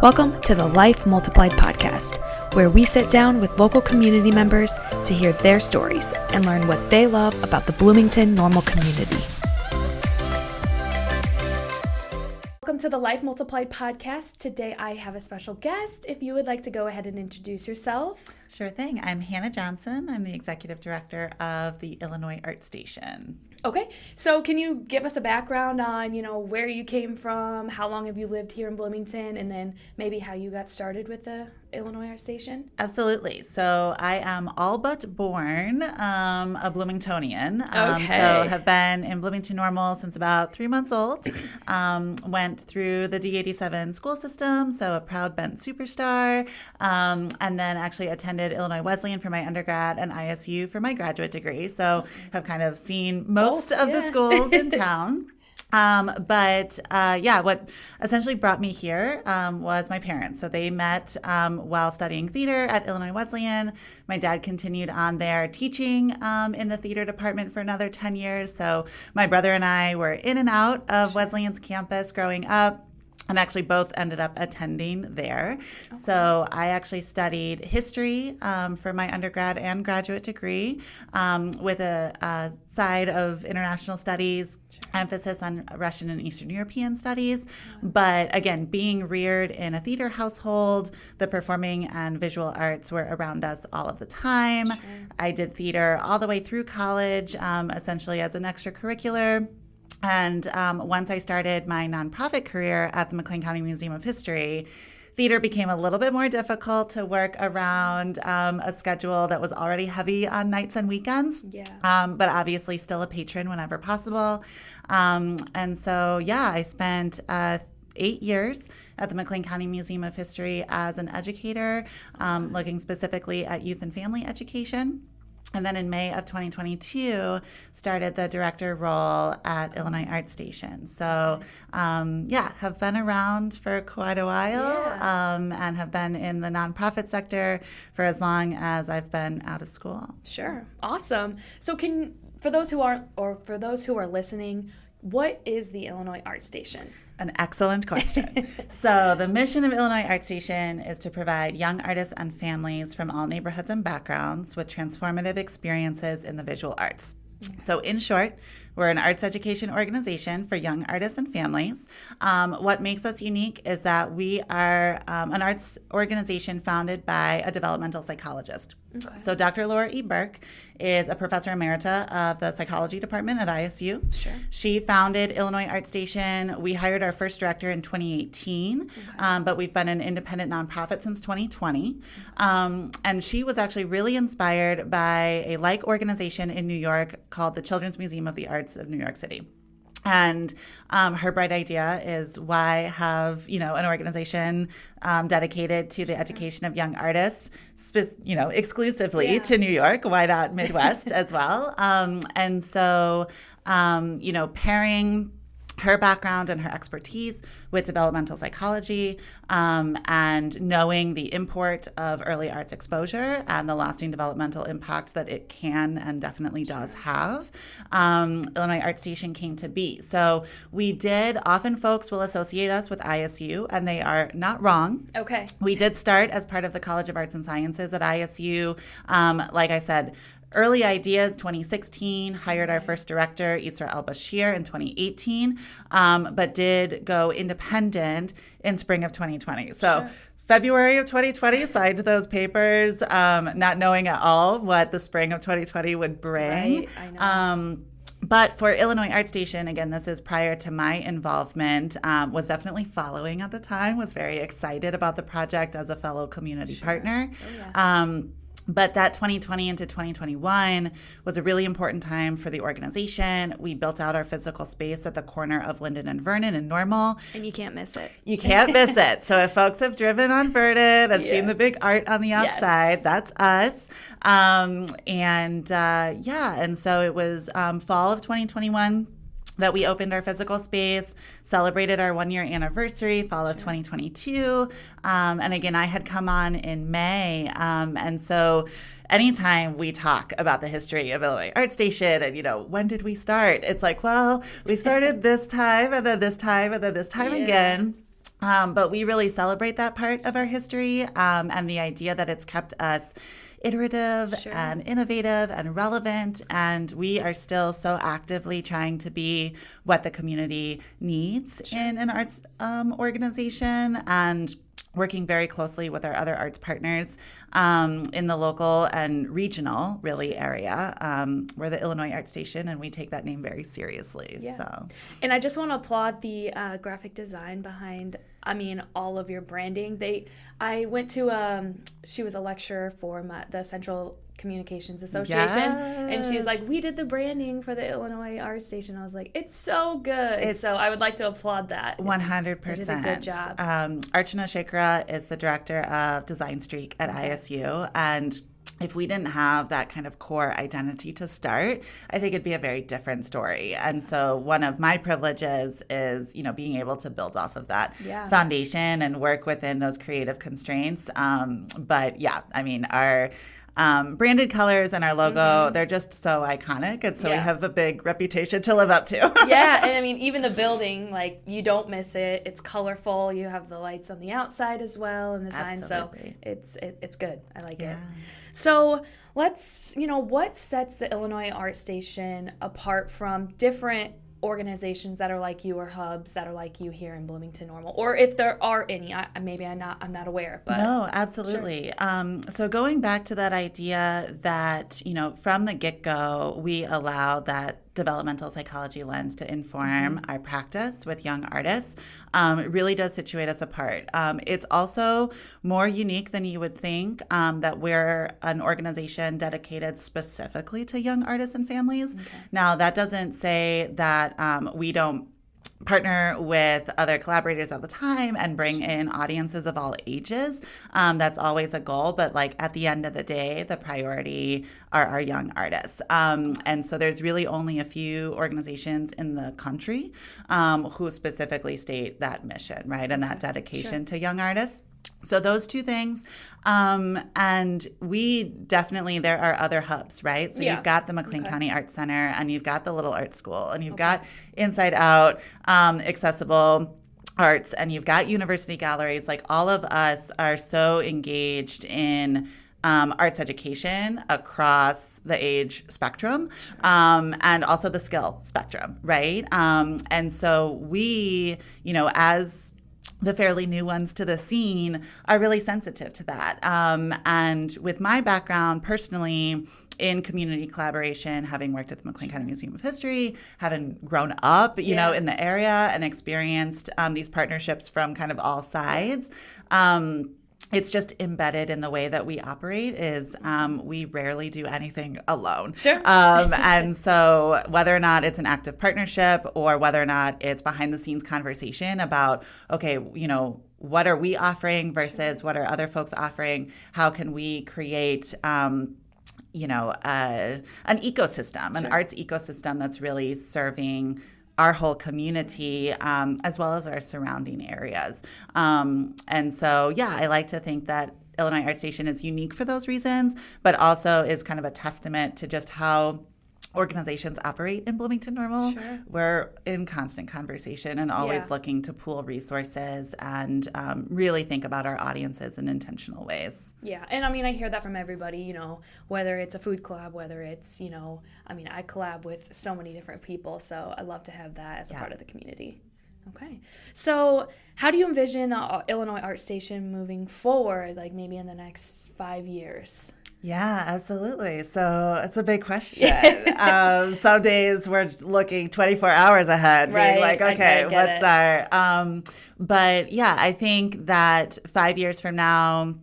Welcome to the Life Multiplied podcast, where we sit down with local community members to hear their stories and learn what they love about the Bloomington-Normal community. Welcome to the Life Multiplied podcast. Today I have a special guest. If you would like to go ahead and introduce yourself. Sure thing. I'm Hannah Johnson. I'm the executive director of the Illinois Art Station. Okay, so can you give us a background on, where you came from, how long have you lived here in Bloomington, and then maybe how you got started with the Illinois Art Station? Absolutely. So I am all but born a Bloomingtonian. Okay. So have been in Bloomington-Normal since about 3 months old. Went through the D87 school system, so a proud Bent superstar, and then actually attended Illinois Wesleyan for my undergrad and ISU for my graduate degree. So have kind of seen most of the schools in town. What essentially brought me here was my parents. So they met while studying theater at Illinois Wesleyan. My dad continued on there teaching in the theater department for another 10 years. So my brother and I were in and out of Wesleyan's campus growing up. And actually both ended up attending there. Okay. So I actually studied history for my undergrad and graduate degree with a side of international studies, emphasis on Russian and Eastern European studies. But again, being reared in a theater household, the performing and visual arts were around us all of the time. Sure. I did theater all the way through college, essentially as an extracurricular. And once I started my nonprofit career at the McLean County Museum of History, theater became a little bit more difficult to work around a schedule that was already heavy on nights and weekends, but obviously still a patron whenever possible. I spent 8 years at the McLean County Museum of History as an educator, looking specifically at youth and family education. And then in May of 2022, started the director role at Illinois Art Station. So, have been around for quite a while and have been in the nonprofit sector for as long as I've been out of school. Sure. Awesome. So for those who are listening, what is the Illinois Art Station? An excellent question. So the mission of Illinois Art Station is to provide young artists and families from all neighborhoods and backgrounds with transformative experiences in the visual arts. So in short, we're an arts education organization for young artists and families. What makes us unique is that we are an arts organization founded by a developmental psychologist. Okay. So Dr. Laura E. Burke is a professor emerita of the psychology department at ISU. Sure. She founded Illinois Art Station. We hired our first director in 2018, but we've been an independent nonprofit since 2020. And she was actually really inspired by a like organization in New York called the Children's Museum of the Arts of New York City. And her bright idea is why have, an organization dedicated to the education of young artists, exclusively to New York. Why not Midwest as well? Pairing her background and her expertise with developmental psychology and knowing the import of early arts exposure and the lasting developmental impact that it can and definitely does have, Illinois Art Station came to be. So often folks will associate us with ISU, and they are not wrong. Okay. We did start as part of the College of Arts and Sciences at ISU. Like I said, early ideas, 2016, hired our first director, Isra El-Bashir, in 2018, but did go independent in spring of 2020. So sure. February of 2020, signed those papers, not knowing at all what the spring of 2020 would bring. Right, I know. But for Illinois Art Station, again, this is prior to my involvement, was definitely following at the time, was very excited about the project as a fellow community partner. Oh, yeah. But that 2020 into 2021 was a really important time for the organization. We built out our physical space at the corner of Linden and Vernon in Normal. And you can't miss it. You can't miss it. So if folks have driven on Vernon and seen the big art on the outside, that's us. And so it was fall of 2021. That we opened our physical space, celebrated our 1-year anniversary, fall of 2022. And again, I had come on in May. And so anytime we talk about the history of Illinois Art Station and, when did we start? It's like, well, we started this time and then this time and then this time again. But we really celebrate that part of our history, and the idea that it's kept us iterative Sure. and innovative and relevant. And we are still so actively trying to be what the community needs in an arts organization, and working very closely with our other arts partners in the local and regional, really, area. We're the Illinois Art Station, and we take that name very seriously. Yeah. So, And I just want to applaud the graphic design behind, all of your branding. I went to, she was a lecturer for the Central Communications Association, and she was like, we did the branding for the Illinois Art Station. I was like, it's so good. So I would like to applaud that. 100%. They did a good job. Archana Schafer is the director of Design Streak at ISU, and if we didn't have that kind of core identity to start, I think it'd be a very different story. And so one of my privileges is, being able to build off of that foundation and work within those creative constraints. But yeah, our branded colors and our logo, they're just so iconic. And so we have a big reputation to live up to. Yeah. And even the building, you don't miss it. It's colorful. You have the lights on the outside as well and the sign. Absolutely. So it's good. I like it. So let's, what sets the Illinois Art Station apart from different organizations that are like you, or hubs that are like you here in Bloomington-Normal, or if there are any? I'm not aware. But no, absolutely. Sure. So going back to that idea that from the get-go we allow that developmental psychology lens to inform our practice with young artists, it really does situate us apart. It's also more unique than you would think that we're an organization dedicated specifically to young artists and families. Now, that doesn't say that we don't partner with other collaborators all the time and bring in audiences of all ages. That's always a goal, but at the end of the day, the priority are our young artists. And so there's really only a few organizations in the country who specifically state that mission, right, and that dedication to young artists. So those two things, and we definitely, there are other hubs, right? So you've got the McLean County Arts Center, and you've got the Little Art School, and you've got Inside Out, Accessible Arts, and you've got university galleries. All of us are so engaged in arts education across the age spectrum, and also the skill spectrum, right? And so we, as the fairly new ones to the scene, are really sensitive to that. And with my background personally in community collaboration, having worked at the McLean County Museum of History, having grown up, in the area and experienced these partnerships from kind of all sides, it's just embedded in the way that we operate is we rarely do anything alone. Sure. And so whether or not it's an active partnership or whether or not it's behind the scenes conversation about, okay, what are we offering versus what are other folks offering? How can we create an ecosystem, an arts ecosystem that's really serving our whole community, as well as our surrounding areas. And so, I like to think that Illinois Art Station is unique for those reasons, but also is kind of a testament to just how organizations operate in Bloomington-Normal. Sure. We're in constant conversation and always looking to pool resources and really think about our audiences in intentional ways. Yeah, and I hear that from everybody, whether it's a food collab, whether it's, I collab with so many different people, so I love to have that as a part of the community. Okay. So how do you envision the Illinois Art Station moving forward, maybe in the next 5 years? Yeah, absolutely. So it's a big question. Some days we're looking 24 hours ahead, being like, okay, what's our... But yeah, I think that 5 years from now,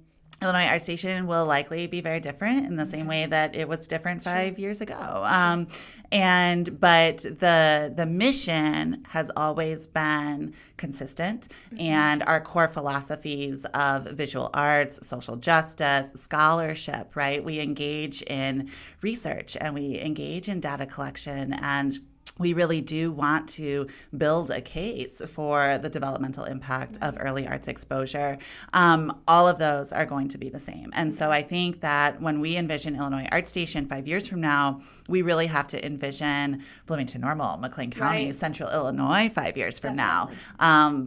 Illinois Art Station will likely be very different in the same way that it was different 5 years ago. But the mission has always been consistent, and our core philosophies of visual arts, social justice, scholarship, right? We engage in research and we engage in data collection, and we really do want to build a case for the developmental impact of early arts exposure. All of those are going to be the same. And so I think that when we envision Illinois Art Station 5 years from now, we really have to envision Bloomington-Normal, McLean County, Central Illinois 5 years from now,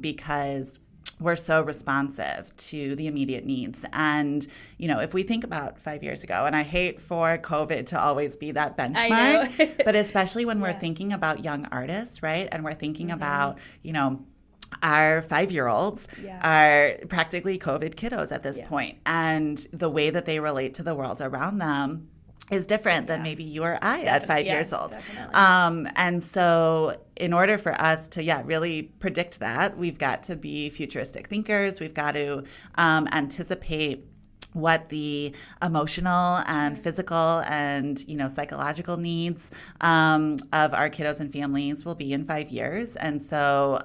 because were so responsive to the immediate needs. And, if we think about 5 years ago, and I hate for COVID to always be that benchmark, but especially when we're thinking about young artists, right? And we're thinking about, our 5-year-olds are practically COVID kiddos at this point. And the way that they relate to the world around them is different than maybe you or I at 5 years old. And so in order for us to, really predict that, we've got to be futuristic thinkers. We've got to anticipate what the emotional and physical and, psychological needs of our kiddos and families will be in 5 years. And so,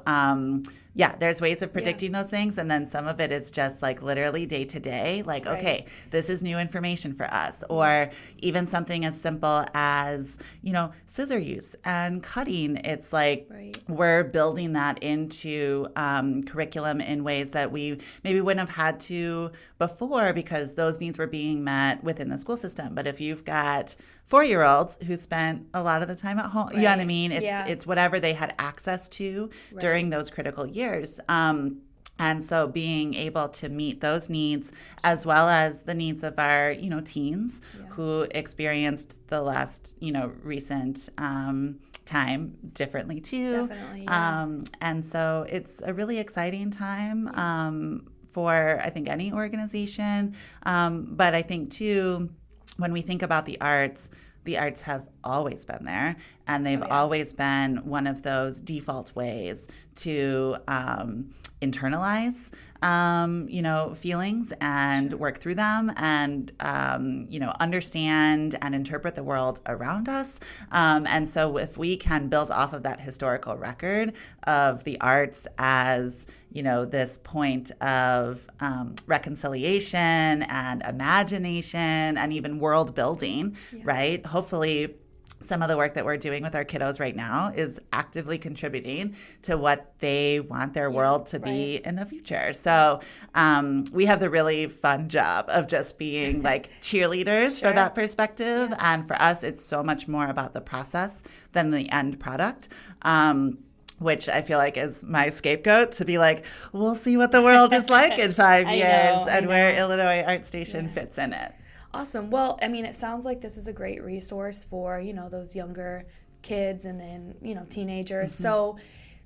there's ways of predicting those things. And then some of it is just like literally day to day, like, okay, this is new information for us. Or even something as simple as, scissor use and cutting. It's like we're building that into curriculum in ways that we maybe wouldn't have had to before because those needs were being met within the school system. But if you've got 4-year-olds who spent a lot of the time at home, you know what I mean? It's whatever they had access to during those critical years. And so being able to meet those needs as well as the needs of our, teens who experienced the last, recent time differently too. Definitely, and so it's a really exciting time for, I think, any organization. But I think, too, when we think about the arts have always been there, and they've always been one of those default ways to internalize, feelings and work through them and, understand and interpret the world around us. And so if we can build off of that historical record of the arts as, this point of reconciliation and imagination and even world building, right? Hopefully some of the work that we're doing with our kiddos right now is actively contributing to what they want their world to be in the future. So we have the really fun job of just being like cheerleaders for that perspective. And for us, it's so much more about the process than the end product. Which I feel like is my scapegoat to be like, we'll see what the world is like in 5 years and where Illinois Art Station fits in it. Awesome. Well, I mean, it sounds like this is a great resource for, those younger kids and then, teenagers. So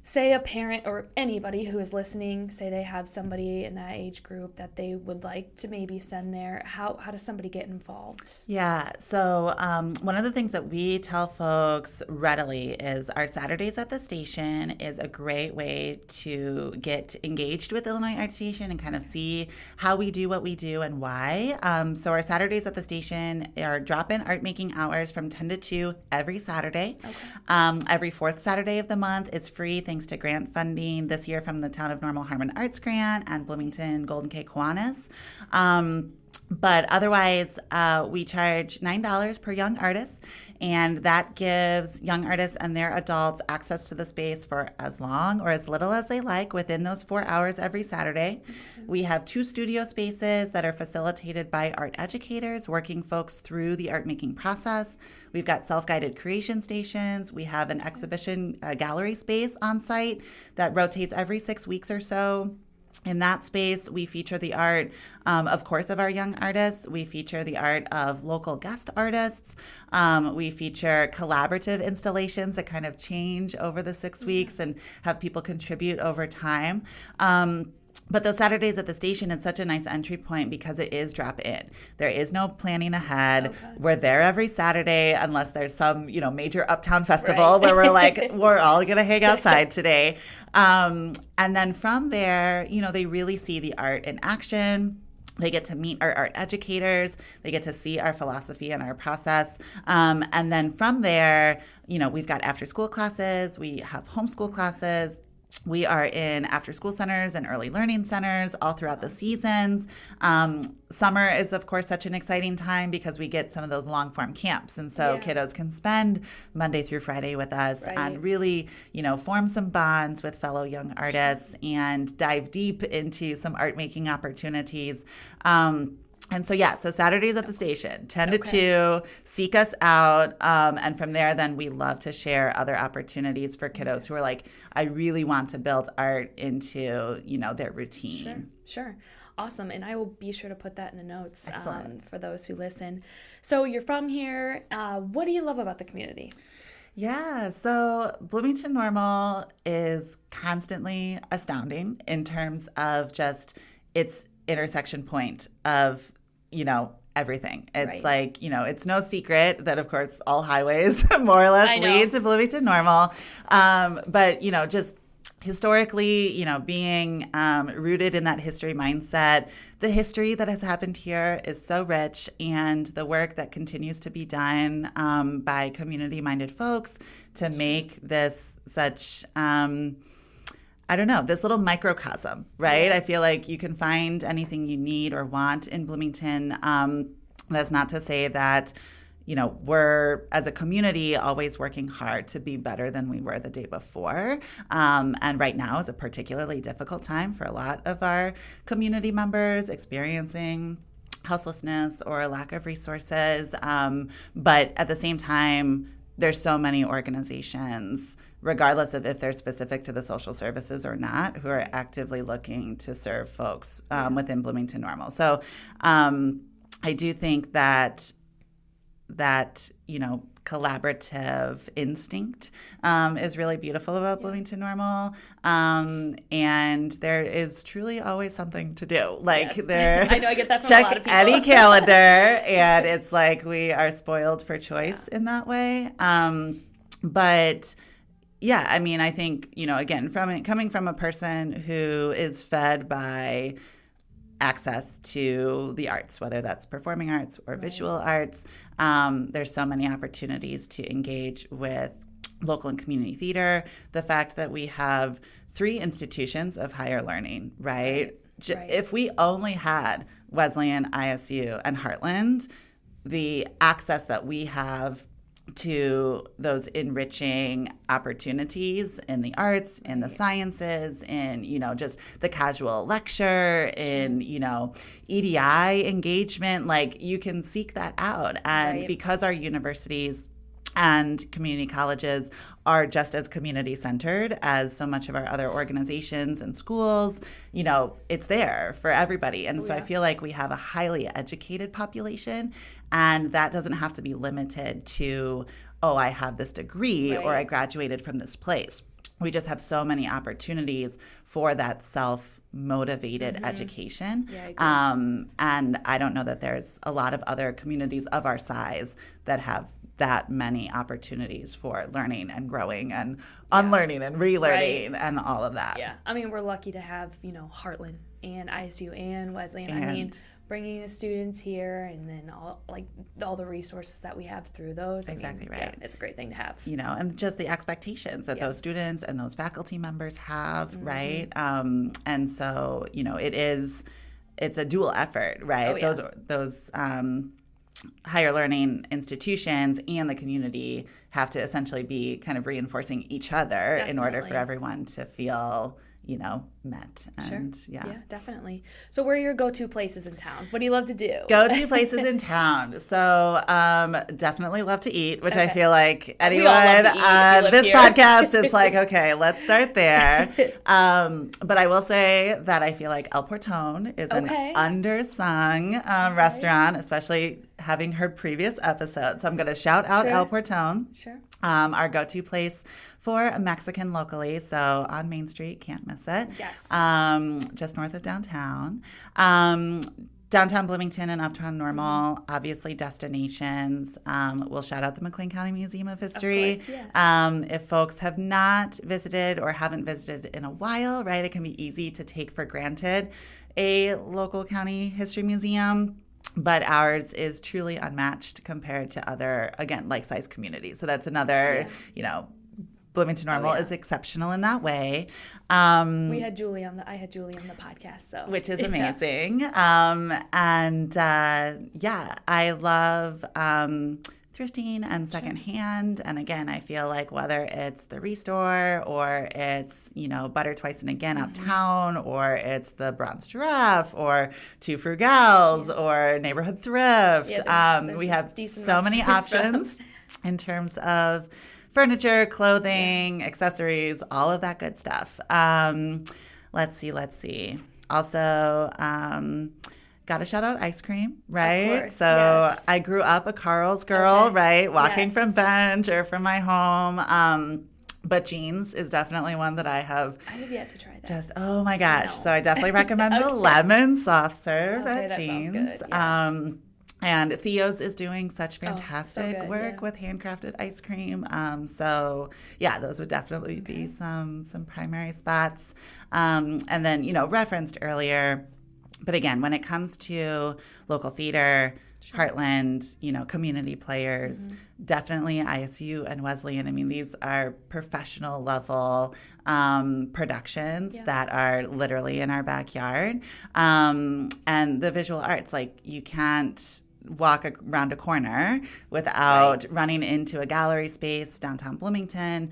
say a parent or anybody who is listening, say they have somebody in that age group that they would like to maybe send there. How does somebody get involved? Yeah. So one of the things that we tell folks readily is our Saturdays at the Station is a great way to get engaged with Illinois Art Station and kind of see how we do what we do and why. So our Saturdays at the Station are drop-in art making hours from 10 to 2 every Saturday. Okay. Every fourth Saturday of the month is free thanks to grant funding this year from the Town of Normal Harmon Arts Grant and Bloomington Golden K Kiwanis. But otherwise, we charge $9 per young artist, and that gives young artists and their adults access to the space for as long or as little as they like within those 4 hours every Saturday. We have 2 studio spaces that are facilitated by art educators working folks through the art making process. We've got self-guided creation stations. We have an exhibition gallery space on site that rotates every 6 weeks or so. In that space, we feature the art, of course, of our young artists. We feature the art of local guest artists. We feature collaborative installations that kind of change over the 6 weeks and have people contribute over time. But those Saturdays at the Station, it's such a nice entry point because it is drop-in. There is no planning ahead. Okay. We're there every Saturday unless there's some, major uptown festival where we're like, we're all going to hang outside today. And then from there, they really see the art in action. They get to meet our art educators. They get to see our philosophy and our process. And then from there, we've got after-school classes. We have homeschool classes. We are in after-school centers and early learning centers all throughout the seasons. Summer is, of course, such an exciting time because we get some of those long-form camps. And so kiddos can spend Monday through Friday with us and really, form some bonds with fellow young artists and dive deep into some art-making opportunities. And so, so Saturdays at the station, 10 to 2, seek us out. And from there, then we love to share other opportunities for kiddos who are like, I really want to build art into, their routine. Sure. Awesome. And I will be sure to put that in the notes for those who listen. So you're from here. What do you love about the community? Yeah, so Bloomington-Normal is constantly astounding in terms of just its intersection point of, everything. It's like, it's no secret that, of course, all highways more or less lead to Bloomington-Normal. But, just historically, being rooted in that history mindset, the history that has happened here is so rich, and the work that continues to be done by community-minded folks to make this such this little microcosm, right? Yeah. I feel like you can find anything you need or want in Bloomington. That's not to say that, we're, as a community, always working hard to be better than we were the day before. And right now is a particularly difficult time for a lot of our community members experiencing houselessness or a lack of resources. But at the same time, there's so many organizations, regardless of if they're specific to the social services or not, who are actively looking to serve folks within Bloomington-Normal. So I do think that collaborative instinct is really beautiful about Bloomington-Normal. And there is truly always something to do. There, I know I get that from check a lot of people. any calendar, and it's like we are spoiled for choice in that way. But yeah, I mean, I think, again, coming from a person who is fed by access to the arts, whether that's performing arts or visual arts. There's so many opportunities to engage with local and community theater. The fact that we have 3 institutions of higher learning, right? If we only had Wesleyan, ISU, and Heartland, the access that we have to those enriching opportunities in the arts, in the sciences, in, just the casual lecture, in, EDI engagement, you can seek that out. And because our universities and community colleges are just as community-centered as so much of our other organizations and schools, it's there for everybody. And I feel like we have a highly educated population, and that doesn't have to be limited to, I have this degree or I graduated from this place. We just have so many opportunities for that self-motivated education. Yeah, I agree. And I don't know that there's a lot of other communities of our size that have that many opportunities for learning and growing and unlearning and relearning and all of that. Yeah. I mean, we're lucky to have, Heartland and ISU and Wesleyan. Bringing the students here, and then all the resources that we have through those. Exactly right. Yeah, it's a great thing to have. And just the expectations that those students and those faculty members have, right? And so, it's a dual effort, right? Oh, yeah. Those higher learning institutions and the community have to essentially be kind of reinforcing each other in order for everyone to feel met. And yeah, definitely. So where are your go-to places in town? What do you love to do? Go-to places in town. So definitely love to eat, which I feel like anyone on this podcast is like, okay, let's start there. But I will say that I feel like El Portone is an undersung restaurant, especially having heard previous episodes. So I'm going to shout out El Portone. Sure. Our go-to place for Mexican locally, so on Main Street, can't miss it. Yes. Just north of downtown. Downtown Bloomington and Uptown Normal, obviously destinations. We'll shout out the McLean County Museum of History. Of course, yeah. If folks have not visited or haven't visited in a while, right, it can be easy to take for granted a local county history museum. But ours is truly unmatched compared to other, again, like-sized communities. So that's another, Bloomington-Normal is exceptional in that way. I had Julie on the podcast, so which is amazing. I love thrifting and secondhand. And again, I feel like whether it's the Restore or it's, Butter Twice and Again uptown, or it's the Bronze Giraffe or Two Frugals or Neighborhood Thrift, there's we have so many options in terms of furniture, clothing, accessories, all of that good stuff. Let's see. Also, got to shout out ice cream, right? Of course, so yes. I grew up a Carl's girl, right? Walking Yes. from Bench or from my home. But Jeans is definitely one that I have yet to try that. oh my gosh. No. So I definitely recommend the lemon soft serve Okay, at that Jeans. sounds good, yeah. And Theo's is doing such fantastic good, work yeah. with handcrafted ice cream. So yeah, those would definitely be some primary spots. And then, referenced earlier, but again, when it comes to local theater, Heartland, community players, definitely ISU and Wesleyan. I mean, these are professional level productions that are literally in our backyard. And the visual arts, like you can't walk around a corner without running into a gallery space downtown Bloomington.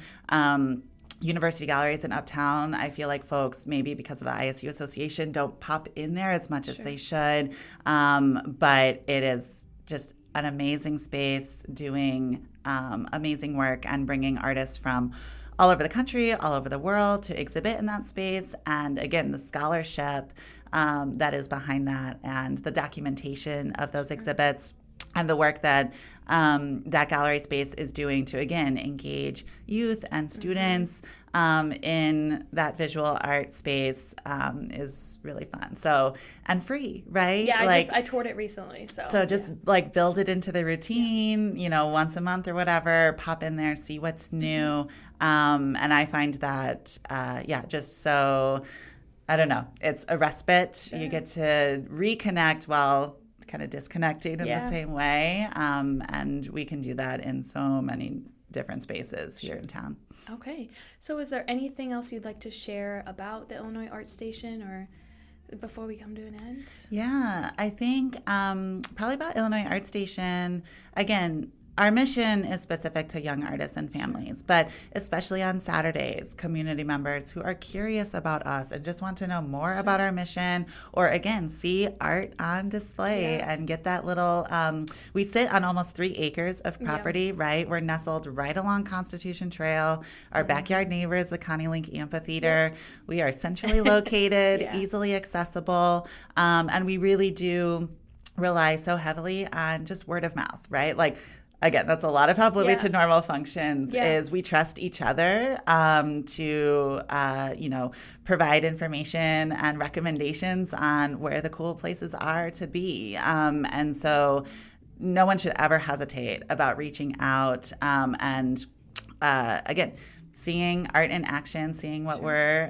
University galleries in Uptown, I feel like folks, maybe because of the ISU Association, don't pop in there as much as they should. But it is just an amazing space doing amazing work and bringing artists from all over the country, all over the world to exhibit in that space. And again, the scholarship that is behind that and the documentation of those exhibits and the work that that gallery space is doing to, again, engage youth and students in that visual art space is really fun. So, and free, right? Yeah, I toured it recently. So just like build it into the routine, once a month or whatever, pop in there, see what's new. And I find that, just so, I don't know, it's a respite. Sure. You get to reconnect while kind of disconnecting in the same way. And we can do that in so many different spaces here in town. Okay. So is there anything else you'd like to share about the Illinois Art Station or before we come to an end? Yeah, I think probably about Illinois Art Station, again, our mission is specific to young artists and families, but especially on Saturdays, community members who are curious about us and just want to know more about our mission, or again, see art on display and get that little, we sit on almost 3 acres of property, right? We're nestled right along Constitution Trail. Our backyard neighbor is the Connie Link Amphitheater. We are centrally located, easily accessible, and we really do rely so heavily on just word of mouth, right? Like, again, that's a lot of how Bloomington-Normal functions is we trust each other to, provide information and recommendations on where the cool places are to be. And so no one should ever hesitate about reaching out and, again, seeing art in action, seeing what we're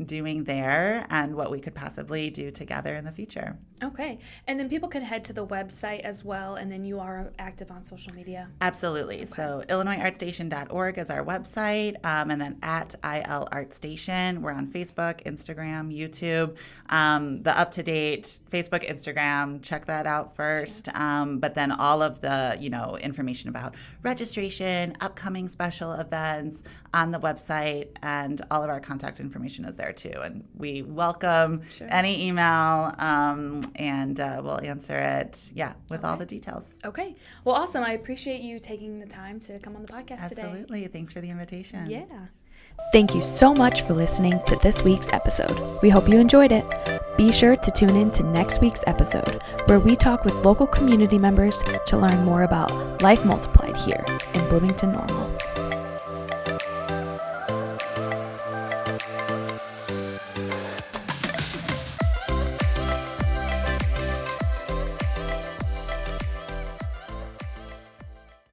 doing there and what we could possibly do together in the future. Okay. And then people can head to the website as well, and then you are active on social media. Absolutely. Okay. So IllinoisArtStation.org is our website, and then at IL Art Station. We're on Facebook, Instagram, YouTube. The up-to-date Facebook, Instagram, check that out first. But then all of the, information about registration, upcoming special events on the website, and all of our contact information is there too. And we welcome any email. And we'll answer it, with all the details. Okay. Well, awesome. I appreciate you taking the time to come on the podcast today. Absolutely. Thanks for the invitation. Yeah. Thank you so much for listening to this week's episode. We hope you enjoyed it. Be sure to tune in to next week's episode, where we talk with local community members to learn more about Life Multiplied here in Bloomington-Normal.